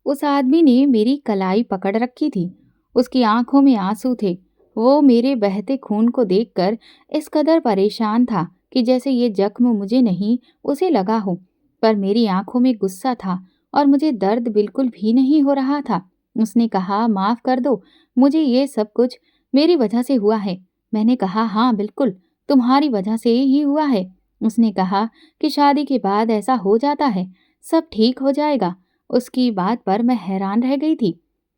उस आदमी ने मेरी कलाई पकड़ रखी थी। उसकी आंखों में आंसू थे। वो मेरे बहते खून को देखकर इस कदर परेशान था कि जैसे ये जख्म मुझे नहीं, उसे लगा हो। पर मेरी आंखों में गुस्सा था और मुझे दर्द बिल्कुल भी नहीं हो रहा था। उसने कहा, माफ कर दो, मुझे ये सब कुछ मेरी वजह से हुआ है। मैंने कहा, हाँ बिल्कुल, तुम्हारी वजह से ही हुआ है। उसने कहा कि शादी के बाद ऐसा हो जाता है, सब ठीक हो जाएगा। उसकी बात पर मैं हैरान रह गई थी,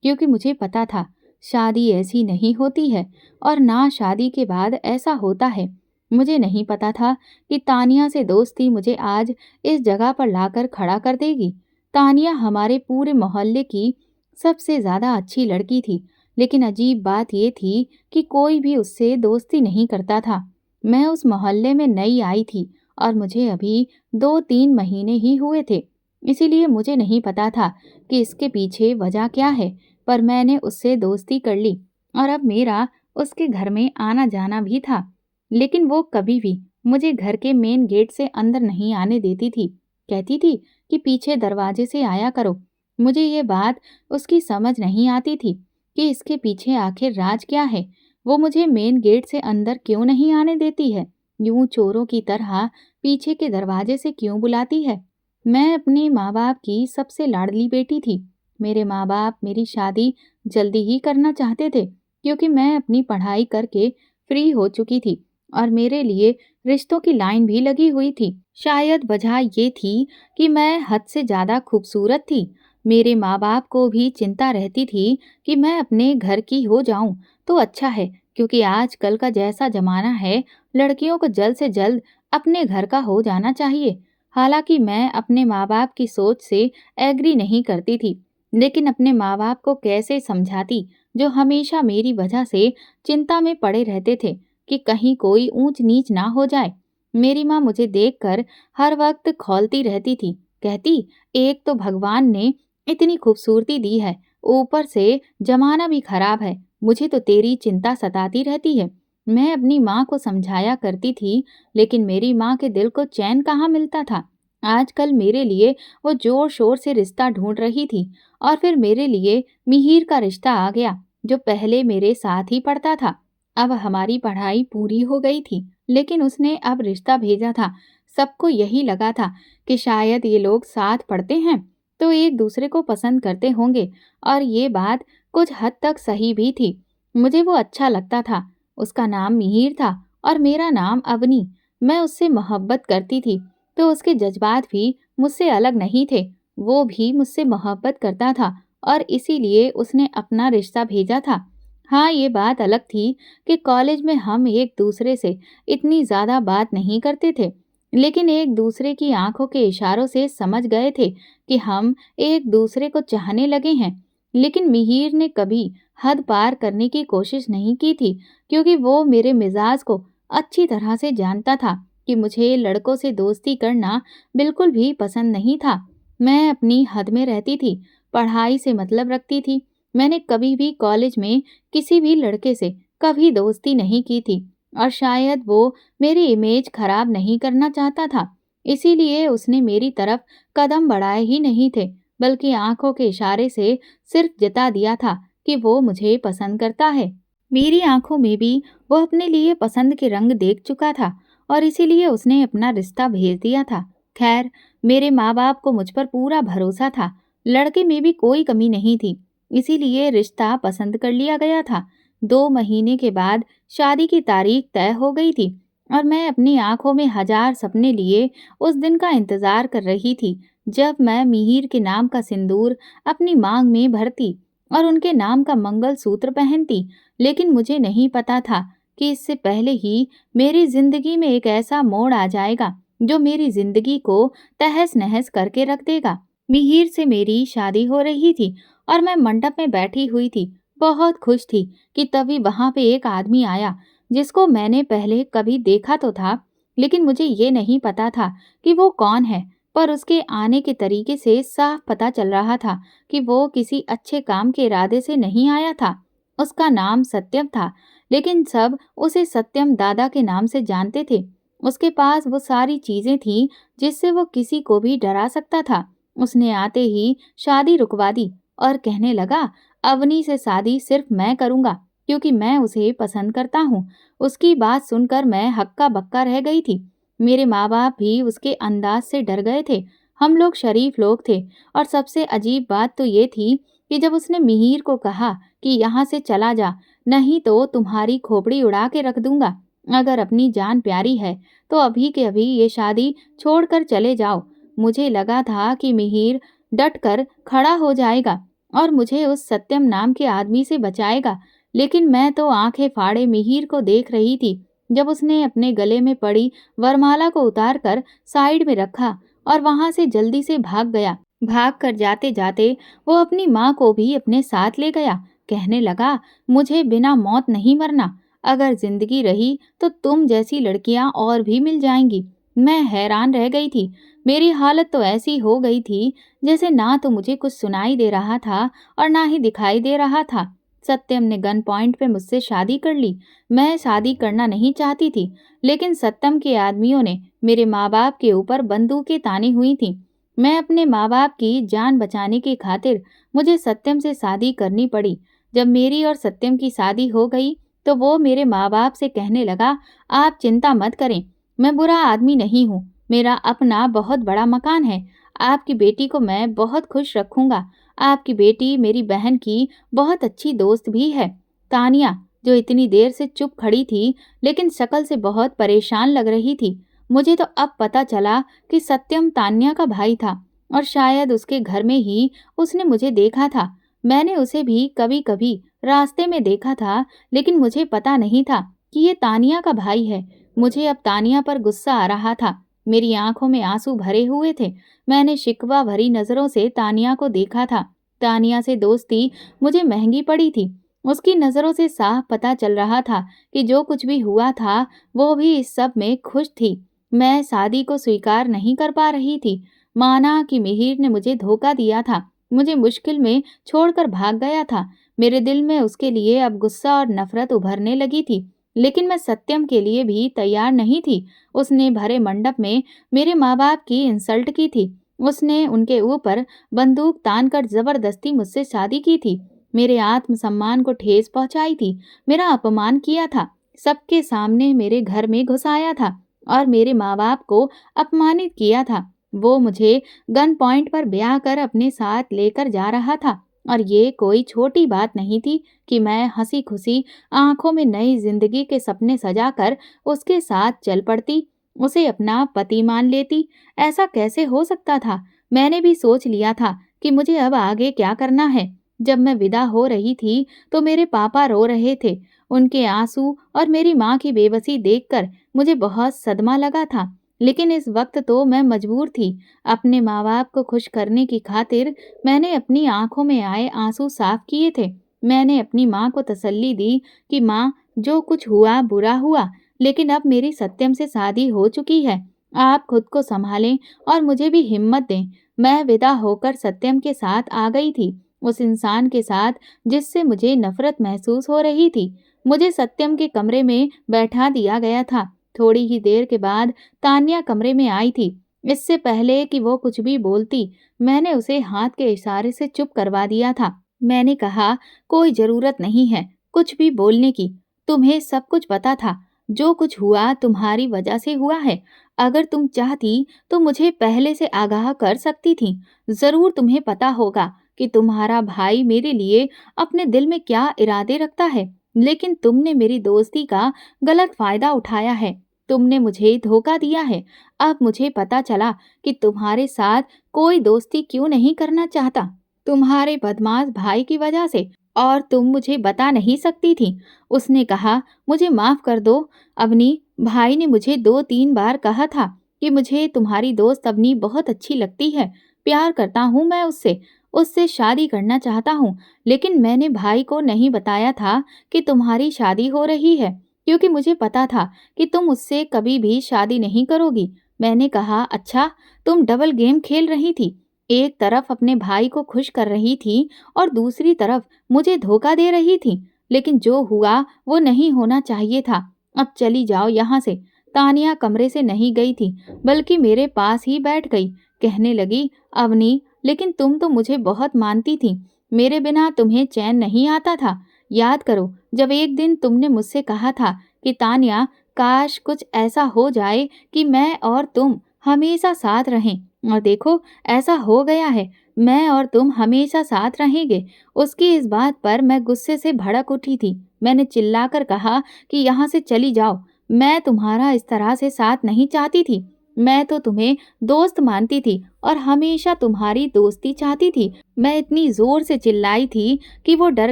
क्योंकि मुझे पता था शादी ऐसी नहीं होती है और ना शादी के बाद ऐसा होता है। मुझे नहीं पता था कि तानिया से दोस्ती मुझे आज इस जगह पर लाकर खड़ा कर देगी। तानिया हमारे पूरे मोहल्ले की सबसे ज्यादा अच्छी लड़की थी, लेकिन अजीब बात यह थी कि कोई भी उससे दोस्ती नहीं करता था। मैं उस मोहल्ले में नई आई थी और मुझे अभी 2-3 महीने ही हुए थे, इसीलिए मुझे नहीं पता था कि इसके पीछे वजह क्या है। पर मैंने उससे दोस्ती कर ली और अब मेरा उसके घर में आना जाना भी था। लेकिन वो कभी भी मुझे घर के मेन गेट से अंदर नहीं आने देती थी। कहती थी कि पीछे दरवाजे से आया करो। मुझे ये बात उसकी समझ नहीं आती थी कि इसके पीछे आखिर राज क्या है। वो मुझे मेन गेट से अंदर क्यों नहीं आने देती है, यूं चोरों की तरह पीछे के दरवाजे से क्यों बुलाती है। मैं अपने माँ बाप की सबसे लाडली बेटी थी। मेरे माँ बाप मेरी शादी जल्दी ही करना चाहते थे, क्योंकि मैं अपनी पढ़ाई करके फ्री हो चुकी थी और मेरे लिए रिश्तों की लाइन भी लगी हुई थी। शायद वजह ये थी कि मैं हद से ज्यादा खूबसूरत थी। मेरे माँ बाप को भी चिंता रहती थी कि मैं अपने घर की हो जाऊं तो अच्छा है, क्योंकि आजकल का जैसा जमाना है, लड़कियों को जल्द से जल्द अपने घर का हो जाना चाहिए। हालांकि मैं अपने माँ बाप की सोच से एग्री नहीं करती थी, लेकिन अपने माँ बाप को कैसे समझाती, जो हमेशा मेरी वजह से चिंता में पड़े रहते थे कि कहीं कोई ऊंच नीच ना हो जाए। मेरी माँ मुझे देखकर हर वक्त खौलती रहती थी। कहती, एक तो भगवान ने इतनी खूबसूरती दी है, ऊपर से जमाना भी खराब है, मुझे तो तेरी चिंता सताती रहती है। मैं अपनी माँ को समझाया करती थी, लेकिन मेरी माँ के दिल को चैन कहाँ मिलता था। आजकल मेरे लिए वो जोर शोर से रिश्ता ढूंढ रही थी और फिर मेरे लिए मिहिर का रिश्ता आ गया, जो पहले मेरे साथ ही पढ़ता था। अब हमारी पढ़ाई पूरी हो गई थी, लेकिन उसने अब रिश्ता भेजा था। सबको यही लगा था कि शायद ये लोग साथ पढ़ते हैं तो एक दूसरे को पसंद करते होंगे, और ये बात कुछ हद तक सही भी थी। मुझे वो अच्छा लगता था। उसका नाम मिहिर था और मेरा नाम अवनी। मैं उससे मोहब्बत करती थी, तो उसके जज्बात भी मुझसे अलग नहीं थे। वो भी मुझसे मोहब्बत करता था और इसीलिए उसने अपना रिश्ता भेजा था। हाँ, ये बात अलग थी कि कॉलेज में हम एक दूसरे से इतनी ज्यादा बात नहीं करते थे, लेकिन एक दूसरे की आंखों के इशारों से समझ गए थे कि हम एक दूसरे को चाहने लगे हैं। लेकिन मिहिर ने कभी हद पार करने की कोशिश नहीं की थी, क्योंकि वो मेरे मिजाज को अच्छी तरह से जानता था कि मुझे लड़कों से दोस्ती करना बिल्कुल भी पसंद नहीं था। मैं अपनी हद में रहती थी, पढ़ाई से मतलब रखती थी। मैंने कभी भी कॉलेज में किसी भी लड़के से कभी दोस्ती नहीं की थी, और शायद वो मेरी इमेज खराब नहीं करना चाहता था। इसीलिए उसने मेरी तरफ कदम बढ़ाए ही नहीं थे, बल्कि आंखों के इशारे से सिर्फ जता दिया था कि वो मुझे पसंद करता है। मेरी आंखों में भी वो अपने लिए पसंद के रंग देख चुका था और इसीलिए उसने अपना रिश्ता भेज दिया था। खैर, मेरे माँ बाप को मुझ पर पूरा भरोसा था। लड़के में भी कोई कमी नहीं थी, इसीलिए रिश्ता पसंद कर लिया गया था। 2 महीने के बाद शादी की तारीख तय हो गई थी और मैं अपनी आंखों में हजार सपने लिए उस दिन का इंतजार कर रही थी, जब मैं मिहिर के नाम का सिंदूर अपनी मांग में भरती और उनके नाम का मंगलसूत्र पहनती। लेकिन मुझे नहीं पता था कि इससे पहले ही मेरी जिंदगी में एक ऐसा मोड़ आ जाएगा जो मेरी जिंदगी को तहस नहस करके रख देगा। मिहिर से मेरी शादी हो रही थी और मैं मंडप में बैठी हुई थी, बहुत खुश थी कि तभी वहां पे एक आदमी आया, जिसको मैंने पहले कभी देखा तो था, लेकिन मुझे ये नहीं पता था कि वो कौन है। पर उसके आने के तरीके से साफ पता चल रहा था कि वो किसी अच्छे काम के इरादे से नहीं आया था। उसका नाम सत्यम था, लेकिन सब उसे सत्यम दादा के नाम से जानते थे। उसके पास वो सारी चीजें थीं जिससे वो किसी को भी डरा सकता था। उसने आते ही शादी रुकवा दी और कहने लगा, अवनी से शादी सिर्फ मैं करूंगा क्योंकि मैं उसे पसंद करता हूँ। उसकी बात सुनकर मैं हक्का बक्का रह गई थी। मेरे माँ बाप भी उसके अंदाज से डर गए थे। हम लोग शरीफ लोग थे और सबसे अजीब बात तो ये थी कि जब उसने मिहिर को कहा कि यहाँ से चला जा, नहीं तो तुम्हारी खोपड़ी उड़ा के रख दूंगा। अगर अपनी जान प्यारी है तो अभी के अभी ये शादी छोड़कर चले जाओ। मुझे लगा था कि मिहिर डट कर खड़ा हो जाएगा और मुझे उस सत्यम नाम के आदमी से बचाएगा, लेकिन मैं तो आंखें फाड़े मिहिर को देख रही थी जब उसने अपने गले में पड़ी वरमाला को उतार कर साइड में रखा और वहां से जल्दी से भाग गया। भाग कर जाते जाते वो अपनी माँ को भी अपने साथ ले गया। कहने लगा, मुझे बिना मौत नहीं मरना। अगर जिंदगी रही तो तुम जैसी लड़कियां और भी मिल जाएंगी। मैं हैरान रह गई थी। मेरी हालत तो ऐसी हो गई थी जैसे ना तो मुझे कुछ सुनाई दे रहा था और ना ही दिखाई दे रहा था। सत्यम ने गन पॉइंट पे मुझसे शादी कर ली। मैं शादी करना नहीं चाहती थी, लेकिन सत्यम के आदमियों ने मेरे माँ बाप के ऊपर बंदूकें तानी हुई थी। मैं अपने माँ बाप की जान बचाने की खातिर मुझे सत्यम से शादी करनी पड़ी। जब मेरी और सत्यम की शादी हो गई तो वो मेरे माँ बाप से कहने लगा, आप चिंता मत करें, मैं बुरा आदमी नहीं हूँ। मेरा अपना बहुत बड़ा मकान है। आपकी बेटी को मैं बहुत खुश रखूंगा। आपकी बेटी मेरी बहन की बहुत अच्छी दोस्त भी है। तानिया, जो इतनी देर से चुप खड़ी थी लेकिन शक्ल से बहुत परेशान लग रही थी। मुझे तो अब पता चला कि सत्यम तान्या का भाई था और शायद उसके घर में ही उसने मुझे देखा था। मैंने उसे भी कभी कभी रास्ते में देखा था, लेकिन मुझे पता नहीं था कि ये तानिया का भाई है। मुझे अब तानिया पर गुस्सा आ रहा था। मेरी आंखों में आंसू भरे हुए थे। मैंने शिकवा भरी नजरों से तानिया को देखा था। तानिया से दोस्ती मुझे महंगी पड़ी थी। उसकी नजरों से साफ पता चल रहा था कि जो कुछ भी हुआ था वो भी इस सब में खुश थी। मैं शादी को स्वीकार नहीं कर पा रही थी। माना कि मिहिर ने मुझे धोखा दिया था, मुझे मुश्किल में छोड़कर भाग गया था। मेरे दिल में उसके लिए अब गुस्सा और नफरत उभरने लगी थी, लेकिन मैं सत्यम के लिए भी तैयार नहीं थी। उसने भरे मंडप में मेरे माँ बाप की इंसल्ट की थी। उसने उनके ऊपर बंदूक तान कर जबरदस्ती मुझसे शादी की थी। मेरे आत्मसम्मान को ठेस पहुंचाई थी। मेरा अपमान किया था। सबके सामने मेरे घर में घुसाया था और मेरे माँ बाप को अपमानित किया था। वो मुझे गन पॉइंट पर ब्याह कर अपने साथ लेकर जा रहा था और ये कोई छोटी बात नहीं थी कि मैं हंसी खुशी आंखों में नई जिंदगी के सपने सजाकर उसके साथ चल पड़ती, उसे अपना पति मान लेती। ऐसा कैसे हो सकता था? मैंने भी सोच लिया था कि मुझे अब आगे क्या करना है। जब मैं विदा हो रही थी तो मेरे पापा रो रहे थे। उनके आंसू और मेरी माँ की बेबसी देखकर मुझे बहुत सदमा लगा था, लेकिन इस वक्त तो मैं मजबूर थी। अपने माँ बाप को खुश करने की खातिर मैंने अपनी आंखों में आए आंसू साफ किए थे। मैंने अपनी माँ को तसल्ली दी कि माँ, जो कुछ हुआ बुरा हुआ, लेकिन अब मेरी सत्यम से शादी हो चुकी है। आप खुद को संभालें और मुझे भी हिम्मत दें। मैं विदा होकर सत्यम के साथ आ गई थी, उस इंसान के साथ जिससे मुझे नफरत महसूस हो रही थी। मुझे सत्यम के कमरे में बैठा दिया गया था। थोड़ी ही देर के बाद तान्या कमरे में आई थी। इससे पहले कि वो कुछ भी बोलती, मैंने उसे हाथ के इशारे से चुप करवा दिया था। मैंने कहा, कोई जरूरत नहीं है कुछ भी बोलने की। तुम्हें सब कुछ पता था। जो कुछ हुआ तुम्हारी वजह से हुआ है। अगर तुम चाहती तो मुझे पहले से आगाह कर सकती थी। जरूर तुम्हें पता होगा कि तुम्हारा भाई मेरे लिए अपने दिल में क्या इरादे रखता है, लेकिन तुमने मेरी दोस्ती का गलत फायदा उठाया है। तुमने मुझे धोखा दिया है। अब मुझे पता चला कि तुम्हारे साथ कोई दोस्ती क्यों नहीं करना चाहता। तुम्हारे बदमाश भाई की वजह से, और तुम मुझे बता नहीं सकती थी। उसने कहा, मुझे माफ कर दो अवनी। भाई ने मुझे 2-3 बार कहा था कि मुझे तुम्हारी दोस्त अवनी बहुत अच्छी लगती है। प्यार करता हूँ मैं उससे, उससे शादी करना चाहता हूँ। लेकिन मैंने भाई को नहीं बताया था कि तुम्हारी शादी हो रही है, क्योंकि मुझे पता था कि तुम उससे कभी भी शादी नहीं करोगी। मैंने कहा, अच्छा, तुम डबल गेम खेल रही थी। एक तरफ अपने भाई को खुश कर रही थी और दूसरी तरफ मुझे धोखा दे रही थी। लेकिन जो हुआ वो नहीं होना चाहिए था। अब चली जाओ यहाँ से। तानिया कमरे से नहीं गई थी, बल्कि मेरे पास ही बैठ गई। कहने लगी, अवनी, लेकिन तुम तो मुझे बहुत मानती थी। मेरे बिना तुम्हें चैन नहीं आता था। याद करो, जब एक दिन तुमने मुझसे कहा था कि तान्या, काश कुछ ऐसा हो जाए कि मैं और तुम हमेशा साथ रहें। और देखो, ऐसा हो गया है। मैं और तुम हमेशा साथ रहेंगे। उसकी इस बात पर मैं गुस्से से भड़क उठी थी। मैंने चिल्लाकर कहा कि यहाँ से चली जाओ। मैं तुम्हारा इस तरह से साथ नहीं चाहती थी। मैं तो तुम्हें दोस्त मानती थी और हमेशा तुम्हारी दोस्ती चाहती थी। मैं इतनी जोर से चिल्लाई थी कि वो डर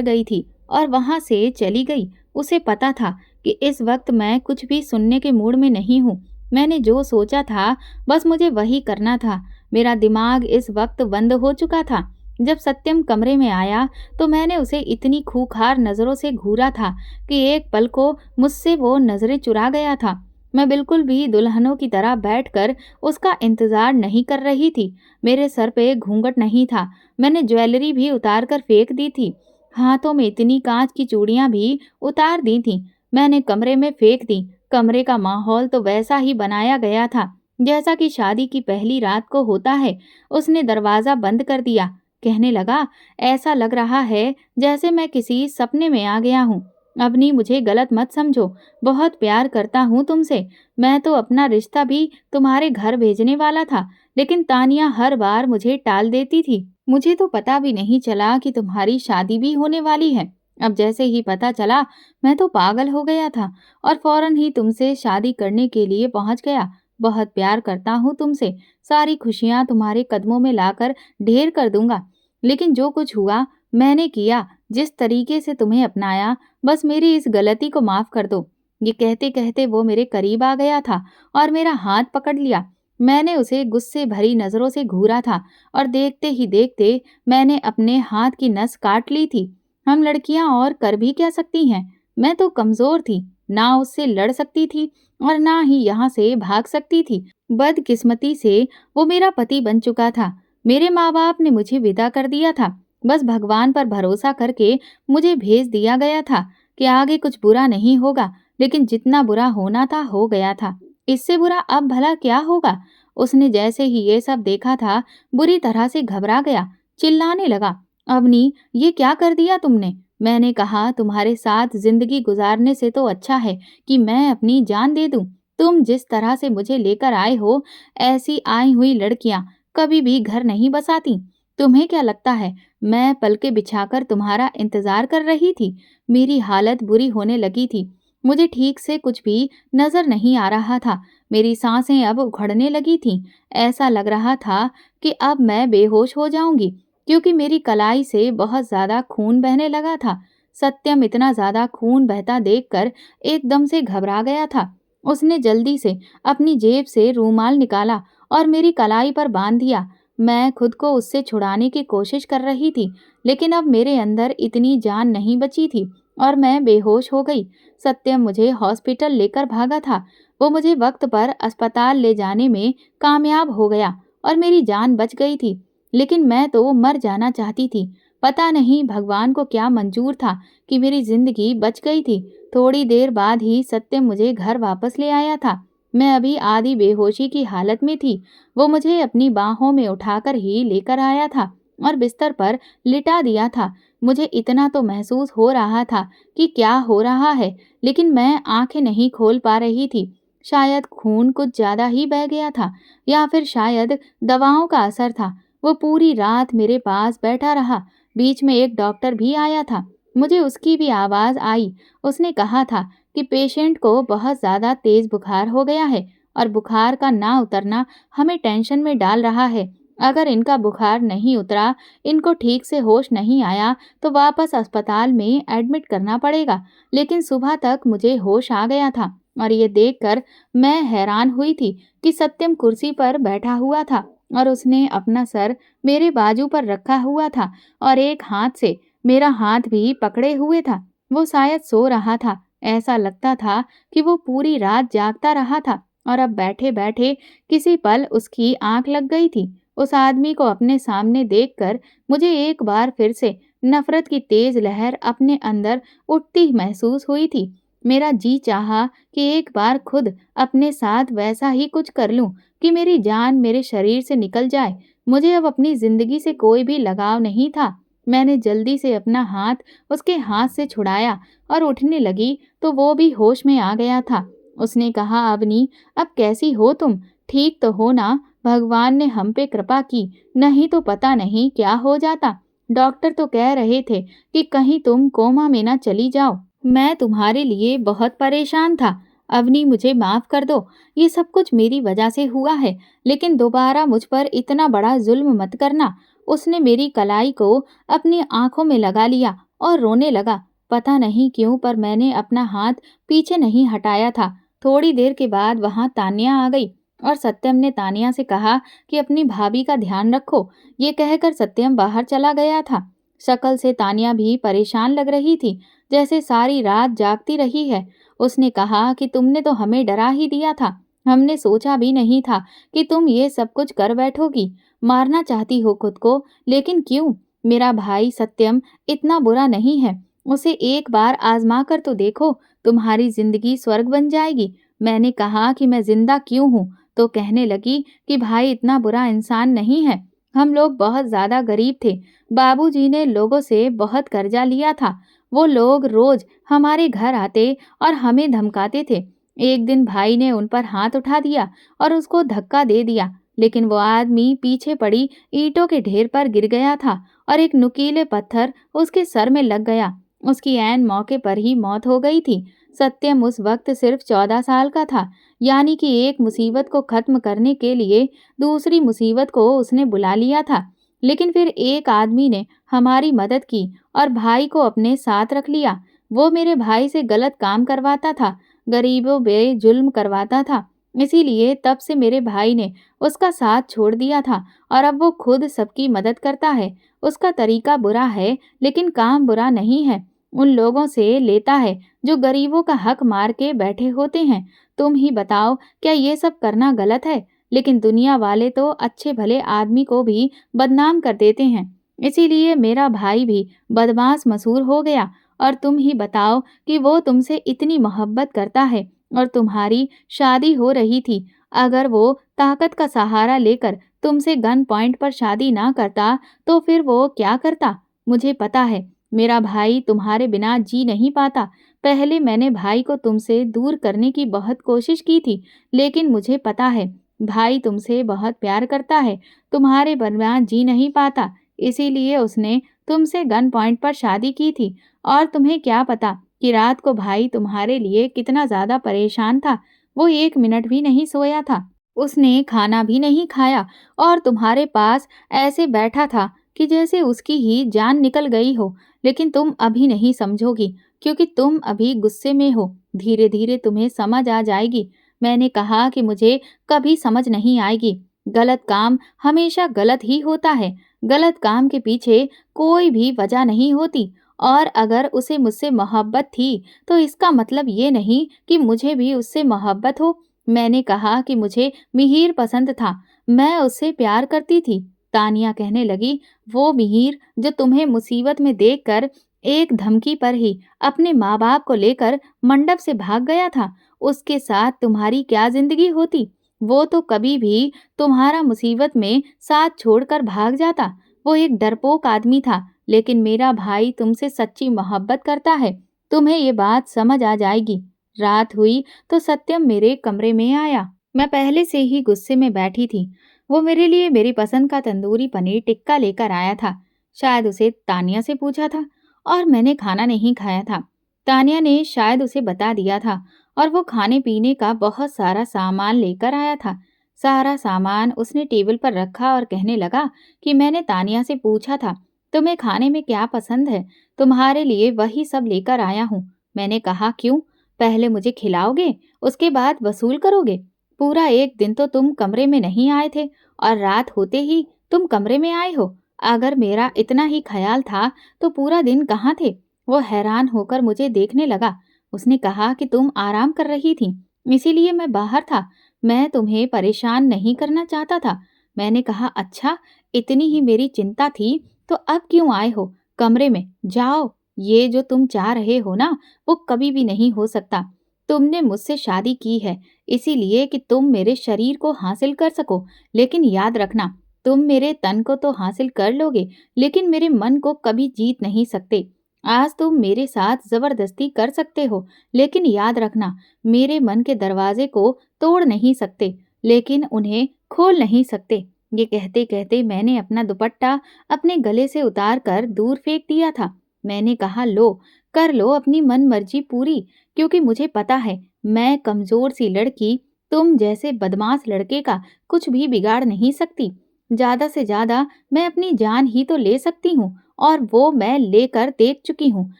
गई थी और वहां से चली गई। उसे पता था कि इस वक्त मैं कुछ भी सुनने के मूड में नहीं हूँ। मैंने जो सोचा था बस मुझे वही करना था। मेरा दिमाग इस वक्त बंद हो चुका था। जब सत्यम कमरे में आया तो मैंने उसे इतनी खूंखार नजरों से घूरा था कि एक पल को मुझसे वो नजरें चुरा गया था। मैं बिल्कुल भी दुल्हनों की तरह बैठकर उसका इंतजार नहीं कर रही थी। मेरे सर पे घूंघट नहीं था। मैंने ज्वेलरी भी उतार कर फेंक दी थी। हाथों में इतनी कांच की चूड़ियां भी उतार दी थीं। मैंने कमरे में फेंक दी। कमरे का माहौल तो वैसा ही बनाया गया था जैसा कि शादी की पहली रात को होता है। उसने दरवाजा बंद कर दिया। कहने लगा, ऐसा लग रहा है जैसे मैं किसी सपने में आ गया हूँ। अवनी, मुझे गलत मत समझो। बहुत प्यार करता हूँ तुमसे। मैं तो अपना रिश्ता भी तुम्हारे घर भेजने वाला था, लेकिन तानिया हर बार मुझे टाल देती थी। मुझे तो पता भी नहीं चला कि तुम्हारी शादी भी होने वाली है। अब जैसे ही पता चला, मैं तो पागल हो गया था और फौरन ही तुमसे शादी करने के लिए पहुंच गया। बहुत प्यार करता हूँ तुमसे। सारी खुशियाँ तुम्हारे कदमों में लाकर ढेर कर दूंगा। लेकिन जो कुछ हुआ, मैंने किया, जिस तरीके से तुम्हें अपनाया, बस मेरी इस गलती को माफ कर दो। ये कहते कहते वो मेरे करीब आ गया था और मेरा हाथ पकड़ लिया। मैंने उसे गुस्से भरी नजरों से घूरा था और देखते ही देखते मैंने अपने हाथ की नस काट ली थी। हम लड़कियां और कर भी क्या सकती हैं? मैं तो कमजोर थी, ना उससे लड़ सकती थी और ना ही यहाँ से भाग सकती थी। बदकिस्मती से वो मेरा पति बन चुका था। मेरे माँ बाप ने मुझे विदा कर दिया था। बस भगवान पर भरोसा करके मुझे भेज दिया गया था कि आगे कुछ बुरा नहीं होगा। लेकिन जितना बुरा होना था हो गया था। इससे बुरा अब भला क्या होगा? उसने जैसे ही ये सब देखा था, बुरी तरह से घबरा गया। चिल्लाने लगा, अवनी, ये क्या कर दिया तुमने? मैंने कहा, तुम्हारे साथ जिंदगी गुजारने से तो अच्छा है कि मैं अपनी जान दे दूं। तुम जिस तरह से मुझे लेकर आए हो, ऐसी आई हुई लड़कियां कभी भी घर नहीं बसाती। तुम्हें क्या लगता है मैं पलके बिछाकर तुम्हारा इंतजार कर रही थी? मेरी हालत बुरी होने लगी थी। मुझे ठीक से कुछ भी नजर नहीं आ रहा था। मेरी सांसें अब उखड़ने लगी थीं। ऐसा लग रहा था कि अब मैं बेहोश हो जाऊंगी, क्योंकि मेरी कलाई से बहुत ज्यादा खून बहने लगा था। सत्यम इतना ज्यादा खून बहता देखकर एकदम से घबरा गया था। उसने जल्दी से अपनी जेब से रूमाल निकाला और मेरी कलाई पर बांध दिया। मैं खुद को उससे छुड़ाने की कोशिश कर रही थी, लेकिन अब मेरे अंदर इतनी जान नहीं बची थी और मैं बेहोश हो गई। सत्यम मुझे हॉस्पिटल लेकर भागा था। वो मुझे वक्त पर अस्पताल ले जाने में कामयाब हो गया और मेरी जान बच गई थी। लेकिन मैं तो मर जाना चाहती थी। पता नहीं भगवान को क्या मंजूर था कि मेरी जिंदगी बच गई थी। थोड़ी देर बाद ही सत्यम मुझे घर वापस ले आया था। मैं अभी आधी बेहोशी की हालत में थी। वो मुझे अपनी बाहों में उठाकर ही लेकर आया था और बिस्तर पर लिटा दिया था। मुझे इतना तो महसूस हो रहा था कि क्या हो रहा है, लेकिन मैं आंखें नहीं खोल पा रही थी। शायद खून कुछ ज्यादा ही बह गया था, या फिर शायद दवाओं का असर था। वो पूरी रात मेरे पास बैठा रहा। बीच में एक डॉक्टर भी आया था। मुझे उसकी भी आवाज आई। उसने कहा था कि पेशेंट को बहुत ज्यादा तेज बुखार हो गया है और बुखार का ना उतरना हमें टेंशन में डाल रहा है। अगर इनका बुखार नहीं उतरा, इनको ठीक से होश नहीं आया, तो वापस अस्पताल में एडमिट करना पड़ेगा। लेकिन सुबह तक मुझे होश आ गया था और ये देखकर मैं हैरान हुई थी कि सत्यम कुर्सी पर बैठा हुआ था और उसने अपना सर मेरे बाजू पर रखा हुआ था और एक हाथ से मेरा हाथ भी पकड़े हुए था। वो शायद सो रहा था। ऐसा लगता था कि वो पूरी रात जागता रहा था और अब बैठे बैठे किसी पल उसकी आंख लग गई थी। उस आदमी को अपने सामने देखकर मुझे एक बार फिर से नफरत की तेज लहर अपने अंदर उठती महसूस हुई थी। मेरा जी चाहा कि एक बार खुद अपने साथ वैसा ही कुछ कर लूं कि मेरी जान मेरे शरीर से निकल जाए। मुझे अब अपनी जिंदगी से कोई भी लगाव नहीं था। मैंने जल्दी से अपना हाथ उसके हाथ से छुड़ाया और उठने लगी तो वो भी होश में आ गया था। उसने कहा, अवनी, अब कैसी हो तुम? ठीक तो हो ना? भगवान ने हम पे कृपा की, नहीं तो पता नहीं क्या हो जाता। डॉक्टर तो कह रहे थे कि कहीं तुम कोमा में ना चली जाओ। मैं तुम्हारे लिए बहुत परेशान था। अवनी, मुझे माफ कर दो। ये सब कुछ मेरी वजह से हुआ है, लेकिन दोबारा मुझ पर इतना बड़ा जुल्म मत करना। उसने मेरी कलाई को अपनी आंखों में लगा लिया और रोने लगा। पता नहीं क्यों, पर मैंने अपना हाथ पीछे नहीं हटाया था। थोड़ी देर के बाद वहां तान्या आ गई और सत्यम ने तान्या से कहा कि अपनी भाभी का ध्यान रखो। ये कहकर सत्यम बाहर चला गया था। शक्ल से तान्या भी परेशान लग रही थी, जैसे सारी रात जागती रही है। उसने कहा कि तुमने तो हमें डरा ही दिया था। हमने सोचा भी नहीं था कि तुम ये सब कुछ कर बैठोगी। मारना चाहती हो खुद को, लेकिन क्यों? मेरा भाई सत्यम इतना बुरा नहीं है। उसे एक बार आजमा कर तो देखो, तुम्हारी जिंदगी स्वर्ग बन जाएगी। मैंने कहा कि मैं जिंदा क्यों हूँ, तो कहने लगी कि भाई इतना बुरा इंसान नहीं है। हम लोग बहुत ज्यादा गरीब थे। बाबूजी ने लोगों से बहुत कर्जा लिया था। वो लोग रोज हमारे घर आते और हमें धमकाते थे। एक दिन भाई ने उन पर हाथ उठा दिया और उसको धक्का दे दिया, लेकिन वो आदमी पीछे पड़ी ईंटों के ढेर पर गिर गया था और एक नुकीले पत्थर उसके सर में लग गया। उसकी ऐन मौके पर ही मौत हो गई थी। सत्यम उस वक्त सिर्फ 14 साल का था, यानी कि एक मुसीबत को खत्म करने के लिए दूसरी मुसीबत को उसने बुला लिया था। लेकिन फिर एक आदमी ने हमारी मदद की और भाई को अपने साथ रख लिया। वो मेरे भाई से गलत काम करवाता था, गरीबों पे जुल्म करवाता था। इसीलिए तब से मेरे भाई ने उसका साथ छोड़ दिया था और अब वो खुद सबकी मदद करता है। उसका तरीका बुरा है, लेकिन काम बुरा नहीं है। उन लोगों से लेता है जो गरीबों का हक मार के बैठे होते हैं। तुम ही बताओ, क्या ये सब करना गलत है? लेकिन दुनिया वाले तो अच्छे भले आदमी को भी बदनाम कर देते हैं। इसीलिए मेरा भाई भी बदमाश मशहूर हो गया। और तुम ही बताओ कि वो तुमसे इतनी मोहब्बत करता है और तुम्हारी शादी हो रही थी। अगर वो ताकत का सहारा लेकर तुमसे गन पॉइंट पर शादी ना करता, तो फिर वो क्या करता? मुझे पता है, मेरा भाई तुम्हारे बिना जी नहीं पाता। पहले मैंने भाई को तुमसे दूर करने की बहुत कोशिश की थी, लेकिन मुझे पता है भाई तुमसे बहुत प्यार करता है, तुम्हारे बिना जी नहीं पाता। इसीलिए उसने तुमसे गन पॉइंट पर शादी की थी। और तुम्हें क्या पता कि रात को भाई तुम्हारे लिए कितना ज्यादा परेशान था। वो एक मिनट भी नहीं सोया था। उसने खाना भी नहीं खाया और तुम्हारे पास ऐसे बैठा था कि जैसे उसकी ही जान निकल गई हो। लेकिन तुम अभी नहीं समझोगी, क्योंकि तुम अभी गुस्से में हो। धीरे धीरे तुम्हें समझ आ जाएगी। मैंने कहा कि मुझे कभी समझ नहीं आएगी। गलत काम हमेशा गलत ही होता है। गलत काम के पीछे कोई भी वजह नहीं होती। और अगर उसे मुझसे मोहब्बत थी, तो इसका मतलब ये नहीं कि मुझे भी उससे मोहब्बत हो। मैंने कहा कि मुझे मिहिर पसंद था, मैं उससे प्यार करती थी। तानिया कहने लगी, वो मिहिर जो तुम्हें मुसीबत में देखकर एक धमकी पर ही अपने माँ बाप को लेकर मंडप से भाग गया था, उसके साथ तुम्हारी क्या जिंदगी होती? वो तो कभी भी तुम्हारा मुसीबत में साथ छोड़कर भाग जाता। वो एक डरपोक आदमी था, लेकिन मेरा भाई तुमसे सच्ची मोहब्बत करता है। तुम्हें ये बात समझ आ जाएगी। रात हुई तो सत्यम मेरे कमरे में आया। मैं पहले से ही गुस्से में बैठी थी। वो मेरे लिए मेरी पसंद का तंदूरी पनीर टिक्का लेकर आया था। शायद उसे तानिया से पूछा था और मैंने खाना नहीं खाया था। तानिया ने शायद उसे बता दिया था और वो खाने पीने का बहुत सारा सामान लेकर आया था। सारा सामान उसने टेबल पर रखा और कहने लगा कि मैंने तानिया से पूछा था, तुम्हें खाने में क्या पसंद है? तुम्हारे लिए वही सब लेकर आया हूँ। मैंने कहा, क्यों? पहले मुझे खिलाओगे, उसके बाद वसूल करोगे? पूरा एक दिन तो तुम कमरे में नहीं आए थे और रात होते ही तुम कमरे में आए हो। अगर मेरा इतना ही ख्याल था तो पूरा दिन कहाँ थे? वो हैरान होकर मुझे देखने लगा। उसने कहा कि तुम आराम कर रही थी, इसीलिए मैं बाहर था। मैं तुम्हें परेशान नहीं करना चाहता था। मैंने कहा, अच्छा, इतनी ही मेरी चिंता थी तो अब क्यों आए हो? कमरे में जाओ। ये जो तुम चाह रहे हो ना, वो कभी भी नहीं हो सकता। तुमने मुझसे शादी की है इसीलिए कि तुम मेरे शरीर को हासिल कर सको, लेकिन याद रखना, तुम मेरे तन को तो हासिल कर लोगे, लेकिन मेरे मन को कभी जीत नहीं सकते। आज तुम मेरे साथ जबरदस्ती कर सकते हो, लेकिन याद रखना, मेरे मन के दरवाजे को तोड़ नहीं सकते, लेकिन उन्हें खोल नहीं सकते। ये कहते कहते मैंने अपना दुपट्टा अपने गले से उतार कर दूर फेंक दिया था। मैंने कहा, लो, कर लो अपनी मन मर्जी पूरी, क्योंकि मुझे पता है मैं कमजोर सी लड़की तुम जैसे बदमाश लड़के का कुछ भी बिगाड़ नहीं सकती। ज्यादा से ज्यादा मैं अपनी जान ही तो ले सकती हूँ, और वो मैं लेकर देख चुकी हूँ।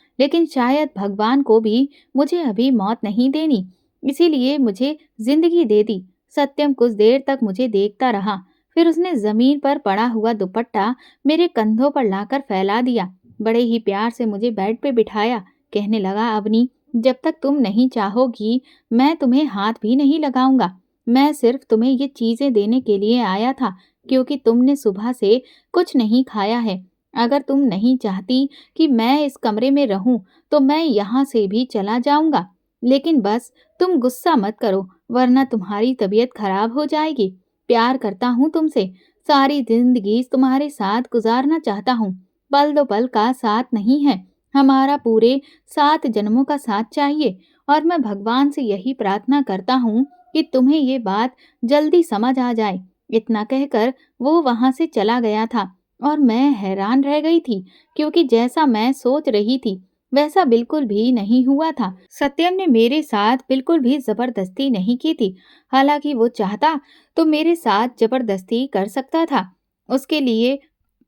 लेकिन शायद भगवान को भी मुझे अभी मौत नहीं देनी, इसीलिए मुझे जिंदगी दे दी। सत्यम कुछ देर तक मुझे देखता रहा, फिर उसने जमीन पर पड़ा हुआ दुपट्टा मेरे कंधों पर लाकर फैला दिया। बड़े ही प्यार से मुझे बेड पे बिठाया, कहने लगा, अवनी, जब तक तुम नहीं चाहोगी मैं तुम्हें हाथ भी नहीं लगाऊंगा। मैं सिर्फ तुम्हें ये चीजें देने के लिए आया था, क्योंकि तुमने सुबह से कुछ नहीं खाया है। अगर तुम नहीं चाहती कि मैं इस कमरे में रहूं, तो मैं यहाँ से भी चला जाऊंगा। लेकिन बस तुम गुस्सा मत करो, वरना तुम्हारी तबीयत खराब हो जाएगी। प्यार करता हूँ तुमसे, सारी जिंदगी तुम्हारे साथ गुजारना चाहता हूँ। पल दो पल का साथ नहीं है, हमारा पूरे 7 जन्मों का साथ चाहिए। और मैं भगवान से यही प्रार्थना करता हूँ कि तुम्हें ये बात जल्दी समझ आ जाए। इतना कहकर वो वहां से चला गया था, और मैं हैरान रह गई थी, क्योंकि जैसा मैं सोच रही थी वैसा बिल्कुल भी नहीं हुआ था। सत्यम ने मेरे साथ बिल्कुल भी जबरदस्ती नहीं की थी। हालांकि वो चाहता तो मेरे साथ जबरदस्ती कर सकता था। उसके लिए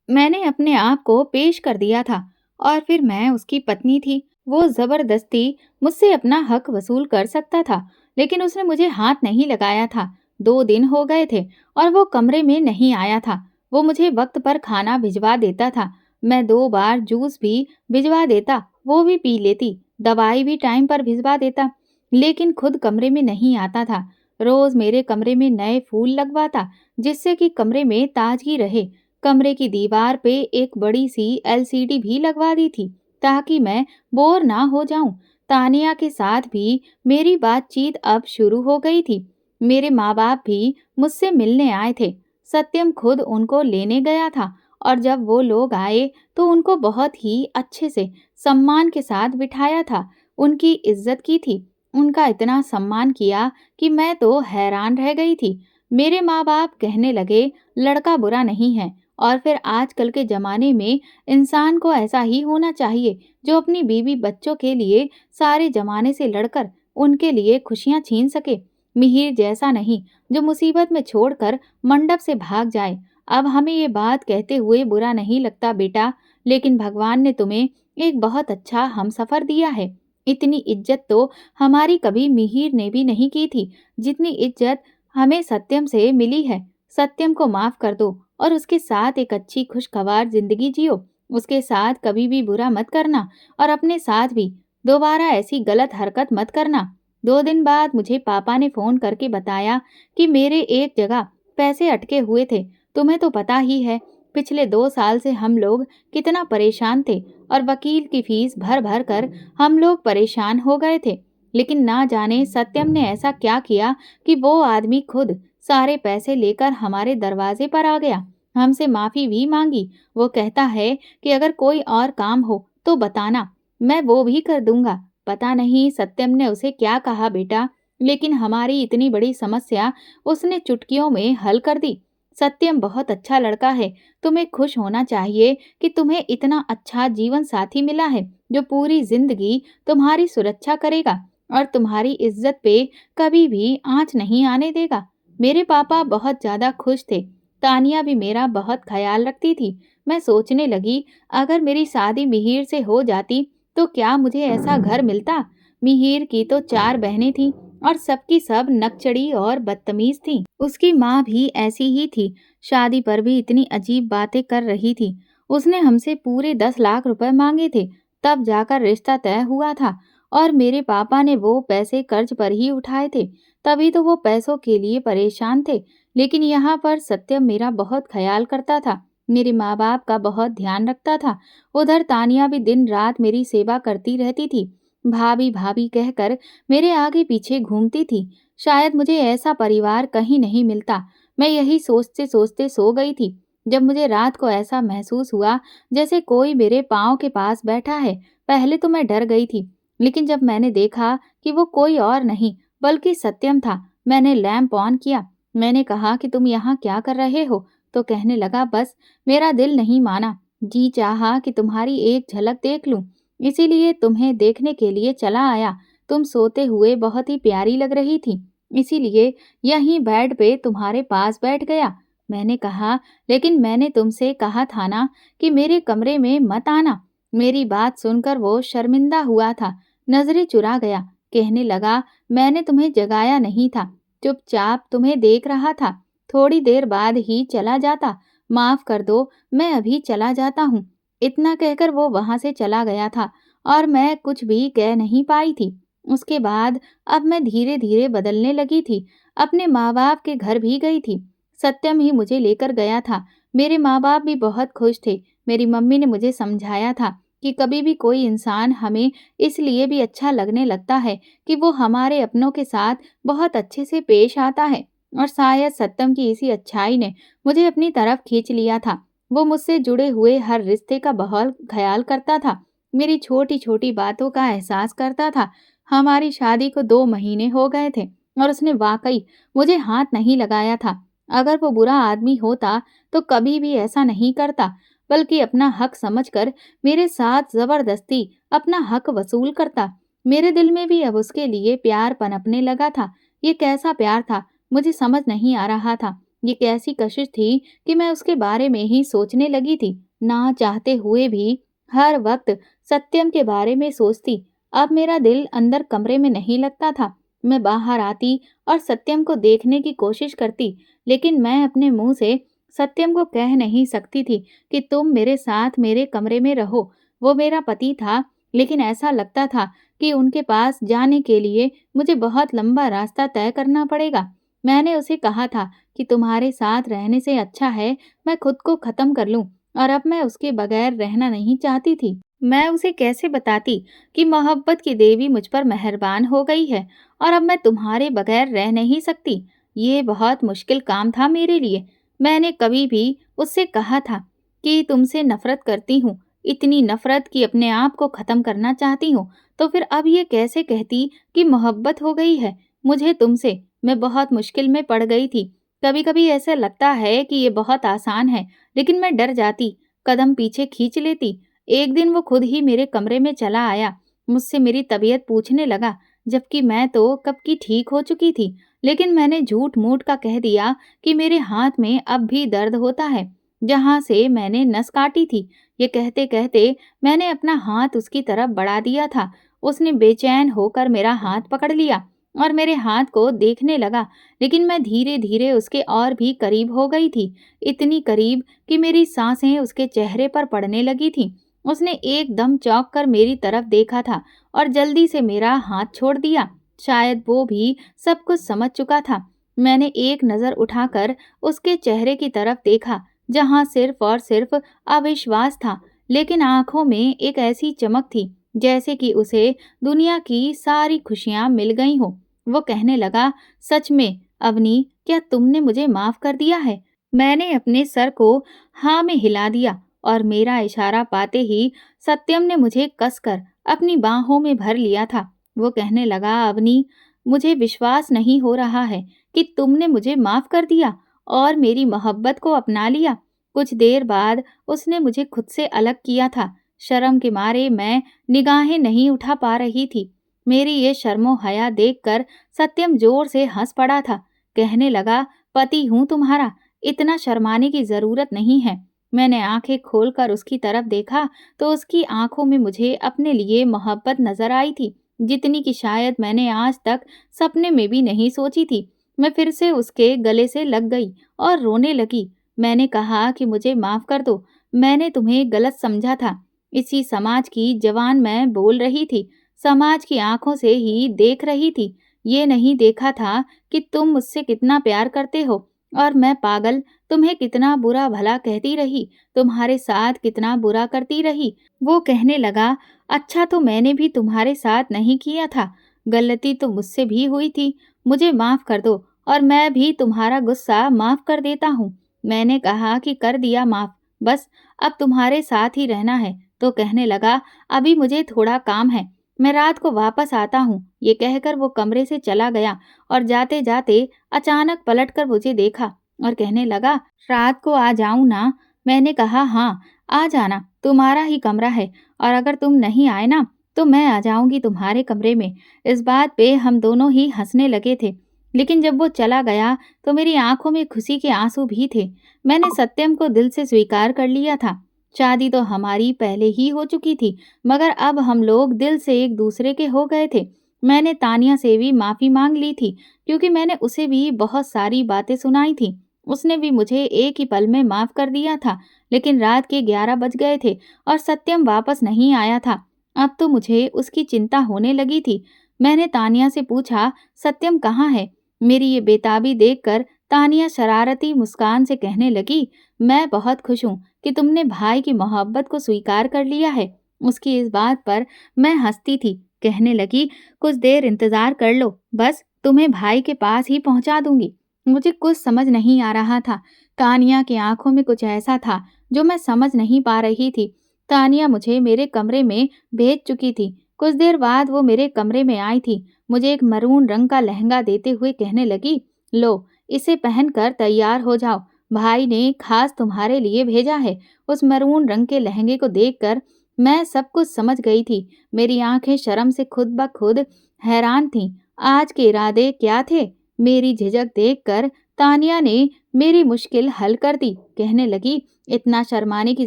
मैंने अपने आप को पेश कर दिया था, और फिर मैं उसकी पत्नी थी। वो जबरदस्ती मुझसे अपना हक वसूल कर सकता था, लेकिन उसने मुझे हाथ नहीं लगाया था। 2 दिन हो गए थे और वो कमरे में नहीं आया था। वो मुझे वक्त पर खाना भिजवा देता था, मैं 2 बार जूस भी भिजवा देता, वो भी पी लेती, दवाई भी टाइम पर भिजवा देता, लेकिन खुद कमरे में नहीं आता था। रोज मेरे कमरे में नए फूल लगवाता, जिससे कि कमरे में ताजगी रहे। कमरे की दीवार पे एक बड़ी सी एलसीडी भी लगवा दी थी, ताकि मैं बोर ना हो जाऊं। तानिया के साथ भी मेरी बातचीत अब शुरू हो गई थी। मेरे माँ बाप भी मुझसे मिलने आए थे। सत्यम खुद उनको लेने गया था, और जब वो लोग आए तो उनको बहुत ही अच्छे से सम्मान के साथ बिठाया था, उनकी इज्जत की थी। उनका इतना सम्मान किया कि मैं तो हैरान रह गई थी। मेरे माँ बाप कहने लगे, लड़का बुरा नहीं है, और फिर आजकल के ज़माने में इंसान को ऐसा ही होना चाहिए, जो अपनी बीवी बच्चों के लिए सारे ज़माने से लड़कर उनके लिए खुशियाँ छीन सके। मिहिर जैसा नहीं, जो मुसीबत में छोड़कर मंडप से भाग जाए। अब हमें ये बात कहते हुए बुरा नहीं लगता बेटा, लेकिन भगवान ने तुम्हें एक बहुत अच्छा हमसफर दिया है। इतनी इज्जत तो हमारी कभी मिहिर ने भी नहीं की थी, जितनी इज्जत हमें सत्यम से मिली है। सत्यम को माफ कर दो, और उसके साथ एक अच्छी खुशगवार जिंदगी जियो। उसके साथ कभी भी बुरा मत करना, और अपने साथ भी दोबारा ऐसी गलत हरकत मत करना। 2 दिन बाद मुझे पापा ने फोन करके बताया कि मेरे एक जगह पैसे अटके हुए थे। तुम्हें तो पता ही है, पिछले 2 साल से हम लोग कितना परेशान थे, और वकील की फीस भर भर कर हम लोग परेशान हो गए थे। लेकिन ना जाने सत्यम ने ऐसा क्या किया कि वो आदमी खुद सारे पैसे लेकर हमारे दरवाजे पर आ गया। हमसे माफी भी मांगी। वो कहता है कि अगर कोई और काम हो तो बताना, मैं वो भी कर दूंगा। पता नहीं सत्यम ने उसे क्या कहा बेटा, लेकिन हमारी इतनी बड़ी समस्या उसने चुटकियों में हल कर दी। सत्यम बहुत अच्छा लड़का है। तुम्हें खुश होना चाहिए कि तुम्हें इतना अच्छा जीवन साथी मिला है, जो पूरी जिंदगी तुम्हारी सुरक्षा करेगा और तुम्हारी इज्जत पे कभी भी आंच नहीं आने देगा। मेरे पापा बहुत ज्यादा खुश थे। तानिया भी मेरा बहुत ख्याल रखती थी। मैं सोचने लगी, अगर मेरी शादी मिहिर से हो जाती तो क्या मुझे ऐसा घर मिलता। मिहिर की तो 4 बहनें थीं, और सबकी सब नकचड़ी और बदतमीज थीं। उसकी माँ भी ऐसी ही थी। शादी पर भी इतनी अजीब बातें कर रही थी। उसने हमसे पूरे 10 लाख रुपए मांगे थे, तब जाकर रिश्ता तय हुआ था, और मेरे पापा ने वो पैसे कर्ज पर ही उठाए थे। तभी तो वो पैसों के लिए परेशान थे। लेकिन यहाँ पर सत्यम मेरा बहुत ख्याल करता था, मेरे माँ बाप का बहुत ध्यान रखता था। उधर तानिया भी दिन रात मेरी सेवा करती रहती थी। भाभी भाभी कहकर मेरे आगे पीछे घूमती थी। शायद मुझे ऐसा परिवार कहीं नहीं मिलता। मैं यही सोचते सोचते सो गई थी। जब मुझे रात को ऐसा महसूस हुआ जैसे कोई मेरे पाँव के पास बैठा है, पहले तो मैं डर गई थी, लेकिन जब मैंने देखा कि वो कोई और नहीं बल्कि सत्यम था, मैंने लैंप ऑन किया। मैंने कहा कि तुम यहाँ क्या कर रहे हो? तो कहने लगा, बस मेरा दिल नहीं माना, जी चाहा कि तुम्हारी एक झलक देख लूं, इसीलिए तुम्हें देखने के लिए चला आया। तुम सोते हुए बहुत ही प्यारी लग रही थी, इसीलिए यहीं बेड पे तुम्हारे पास बैठ गया। मैंने कहा, लेकिन मैंने तुमसे कहा था ना कि मेरे कमरे में मत आना। मेरी बात सुनकर वो शर्मिंदा हुआ था, नजरें चुरा गया। कहने लगा, मैंने तुम्हें जगाया नहीं था, चुपचाप तुम्हें देख रहा था, थोड़ी देर बाद ही चला जाता। माफ कर दो, मैं अभी चला जाता हूँ। इतना कहकर वो वहां से चला गया था और मैं कुछ भी कह नहीं पाई थी। उसके बाद अब मैं धीरे धीरे बदलने लगी थी, अपने माँ बाप के घर भी गई थी। सत्यम ही मुझे लेकर गया था। मेरे माँ बाप भी बहुत खुश थे। मेरी मम्मी ने मुझे समझाया था कि कभी भी कोई इंसान हमें इसलिए भी अच्छा लगने लगता है कि वो हमारे अपनों के साथ बहुत अच्छे से पेश आता है। और शायद सत्यम की इसी अच्छाई ने मुझे अपनी तरफ खींच लिया था। वो मुझसे जुड़े हुए हर रिश्ते का बहुत ख्याल करता था, मेरी छोटी छोटी बातों का एहसास करता था। हमारी शादी को 2 महीने हो गए थे और उसने वाकई मुझे हाथ नहीं लगाया था। अगर वो बुरा आदमी होता तो कभी भी ऐसा नहीं करता, बल्कि अपना हक समझकर मेरे साथ जबरदस्ती अपना हक वसूल करता। मेरे दिल में भी अब उसके लिए प्यार पनपने लगा था। ये कैसा प्यार था, मुझे समझ नहीं आ रहा था। ये कैसी कशिश थी कि मैं उसके बारे में ही सोचने लगी थी, ना चाहते हुए भी हर वक्त सत्यम के बारे में सोचती। अब मेरा दिल अंदर कमरे में नहीं लगता था। मैं बाहर आती और सत्यम को देखने की कोशिश करती, लेकिन मैं अपने मुंह से सत्यम को कह नहीं सकती थी कि तुम मेरे साथ मेरे कमरे में रहो। वो मेरा पति था, लेकिन ऐसा लगता था कि उनके पास जाने के लिए मुझे बहुत लंबा रास्ता तय करना पड़ेगा। मैंने उसे कहा था कि तुम्हारे साथ रहने से अच्छा है मैं खुद को खत्म कर लूं, और अब मैं उसके बगैर रहना नहीं चाहती थी। मैं उसे कैसे बताती कि मोहब्बत की देवी मुझ पर मेहरबान हो गई है और अब मैं तुम्हारे बगैर रह नहीं सकती। ये बहुत मुश्किल काम था मेरे लिए। मैंने कभी भी उससे कहा था कि तुमसे नफरत करती हूँ, इतनी नफरत कि अपने आप को ख़त्म करना चाहती हूँ, तो फिर अब ये कैसे कहती कि मोहब्बत हो गई है मुझे तुमसे। मैं बहुत मुश्किल में पड़ गई थी। कभी कभी ऐसा लगता है कि ये बहुत आसान है, लेकिन मैं डर जाती, कदम पीछे खींच लेती। एक दिन वो खुद ही मेरे कमरे में चला आया, मुझसे मेरी तबीयत पूछने लगा, जबकि मैं तो कब की ठीक हो चुकी थी। लेकिन मैंने झूठ मूठ का कह दिया कि मेरे हाथ में अब भी दर्द होता है, जहाँ से मैंने नस काटी थी। ये कहते कहते मैंने अपना हाथ उसकी तरफ बढ़ा दिया था। उसने बेचैन होकर मेरा हाथ पकड़ लिया और मेरे हाथ को देखने लगा, लेकिन मैं धीरे धीरे उसके और भी करीब हो गई थी, इतनी करीब कि मेरी सांसें उसके चेहरे पर पड़ने लगी थी। उसने एकदम चौंक कर मेरी तरफ देखा था और जल्दी से मेरा हाथ छोड़ दिया। शायद वो भी सब कुछ समझ चुका था। मैंने एक नज़र उठाकर उसके चेहरे की तरफ देखा, जहां सिर्फ और सिर्फ अविश्वास था, लेकिन आंखों में एक ऐसी चमक थी जैसे कि उसे दुनिया की सारी खुशियां मिल गई हो। वो कहने लगा, सच में अवनी, क्या तुमने मुझे माफ कर दिया है? मैंने अपने सर को हाँ में हिला दिया और मेरा इशारा पाते ही सत्यम ने मुझे कसकर अपनी बाहों में भर लिया था। वो कहने लगा, अवनी, मुझे विश्वास नहीं हो रहा है कि तुमने मुझे माफ कर दिया और मेरी मोहब्बत को अपना लिया। कुछ देर बाद उसने मुझे खुद से अलग किया था। शर्म के मारे मैं निगाहें नहीं उठा पा रही थी। मेरी ये शर्मो हया देखकर सत्यम जोर से हंस पड़ा था। कहने लगा, पति हूं तुम्हारा, इतना शर्माने की जरूरत नहीं है। मैंने आंखें खोलकर उसकी तरफ देखा तो उसकी आंखों में मुझे अपने लिए मोहब्बत नजर आई थी, जितनी कि शायद मैंने आज तक सपने में भी नहीं सोची थी। मैं फिर से उसके गले से लग गई और रोने लगी। मैंने कहा कि मुझे माफ कर दो, मैंने तुम्हें गलत समझा था। इसी समाज की जवान मैं बोल रही थी, समाज की आंखों से ही देख रही थी। ये नहीं देखा था कि तुम मुझसे कितना प्यार करते हो और मैं पागल तुम्हें कितना बुरा भला कहती रही, तुम्हारे साथ कितना बुरा करती रही। वो कहने लगा, अच्छा तो मैंने भी तुम्हारे साथ नहीं किया था, गलती तो मुझसे भी हुई थी, मुझे माफ कर दो और मैं भी तुम्हारा गुस्सा माफ कर देता हूँ। मैंने कहा कि कर दिया माफ, बस अब तुम्हारे साथ ही रहना है। तो कहने लगा, अभी मुझे थोड़ा काम है, मैं रात को वापस आता हूँ। ये कहकर वो कमरे से चला गया और जाते जाते अचानक पलटकर मुझे देखा और कहने लगा, रात को आ जाऊं ना? मैंने कहा, हाँ, आ जाना, तुम्हारा ही कमरा है, और अगर तुम नहीं आए ना तो मैं आ जाऊंगी तुम्हारे कमरे में। इस बात पे हम दोनों ही हंसने लगे थे। लेकिन जब वो चला गया तो मेरी आंखों में खुशी के आंसू भी थे। मैंने सत्यम को दिल से स्वीकार कर लिया था। शादी तो हमारी पहले ही हो चुकी थी, मगर अब हम लोग दिल से एक दूसरे के हो गए थे। मैंने तानिया से भी माफी मांग ली थी, क्योंकि मैंने उसे भी बहुत सारी बातें सुनाई थी। उसने भी मुझे एक ही पल में माफ कर दिया था। लेकिन रात के 11 बज गए थे और सत्यम वापस नहीं आया था। अब तो मुझे उसकी चिंता होने लगी थी। मैंने तानिया से पूछा, सत्यम कहाँ है? मेरी ये बेताबी देखकर तानिया शरारती मुस्कान से कहने लगी, मैं बहुत खुश हूँ कि तुमने भाई की मोहब्बत को स्वीकार कर लिया है। उसकी इस बात पर मैं हंसती थी। कहने लगी, कुछ देर इंतजार कर लो, बस तुम्हें भाई के पास ही पहुंचा दूंगी। मुझे कुछ समझ नहीं आ रहा था। तानिया की आंखों में कुछ ऐसा था जो मैं समझ नहीं पा रही थी। तानिया मुझे मेरे कमरे में भेज चुकी थी। कुछ देर बाद वो मेरे कमरे में आई थी। मुझे एक मरून रंग का लहंगा देते हुए कहने लगी, लो, इसे पहनकर तैयार हो जाओ, भाई ने खास तुम्हारे लिए भेजा है। उस मरून रंग के लहंगे को देखकर मैं सब कुछ समझ गई थी। मेरी आंखें शर्म से खुद ब खुद हैरान थीं। आज के इरादे क्या थे? मेरी झिझक देखकर तानिया ने मेरी मुश्किल हल कर दी। कहने लगी, इतना शर्माने की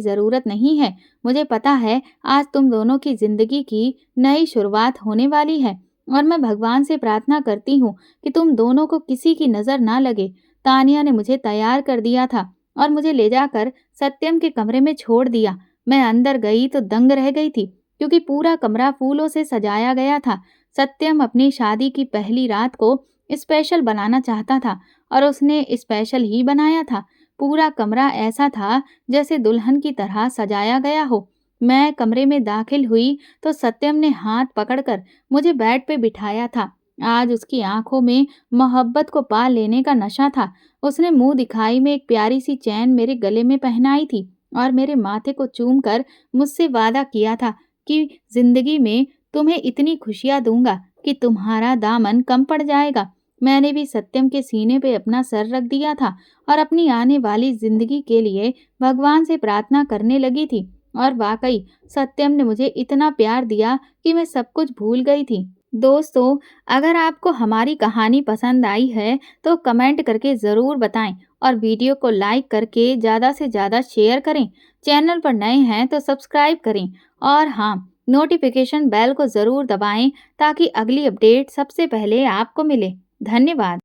जरूरत नहीं है। मुझे पता है आज तुम दोनों की जिंदगी की नई शुरुआत होने वाली है, और मैं भगवान से प्रार्थना करती हूँ कि तुम दोनों को किसी की नजर ना लगे। तानिया ने मुझे तैयार कर दिया था और मुझे ले जाकर सत्यम के कमरे में छोड़ दिया। मैं अंदर गई तो दंग रह गई थी, क्योंकि पूरा कमरा फूलों से सजाया गया था। सत्यम अपनी शादी की पहली रात को स्पेशल बनाना चाहता था, और उसने स्पेशल ही बनाया था। पूरा कमरा ऐसा था जैसे दुल्हन की तरह सजाया गया हो। मैं कमरे में दाखिल हुई तो सत्यम ने हाथ पकड़कर मुझे बेड पे बिठाया था। आज उसकी आंखों में मोहब्बत को पा लेने का नशा था। उसने मुंह दिखाई में एक प्यारी सी चैन मेरे गले में पहनाई थी और मेरे माथे को चूमकर मुझसे वादा किया था कि जिंदगी में तुम्हें इतनी खुशियां दूंगा कि तुम्हारा दामन कम पड़ जाएगा। मैंने भी सत्यम के सीने पे अपना सर रख दिया था और अपनी आने वाली जिंदगी के लिए भगवान से प्रार्थना करने लगी थी। और वाकई सत्यम ने मुझे इतना प्यार दिया कि मैं सब कुछ भूल गई थी। दोस्तों, अगर आपको हमारी कहानी पसंद आई है तो कमेंट करके ज़रूर बताएं, और वीडियो को लाइक करके ज़्यादा से ज़्यादा शेयर करें। चैनल पर नए हैं तो सब्सक्राइब करें, और हाँ, नोटिफिकेशन बेल को ज़रूर दबाएं ताकि अगली अपडेट सबसे पहले आपको मिले। धन्यवाद।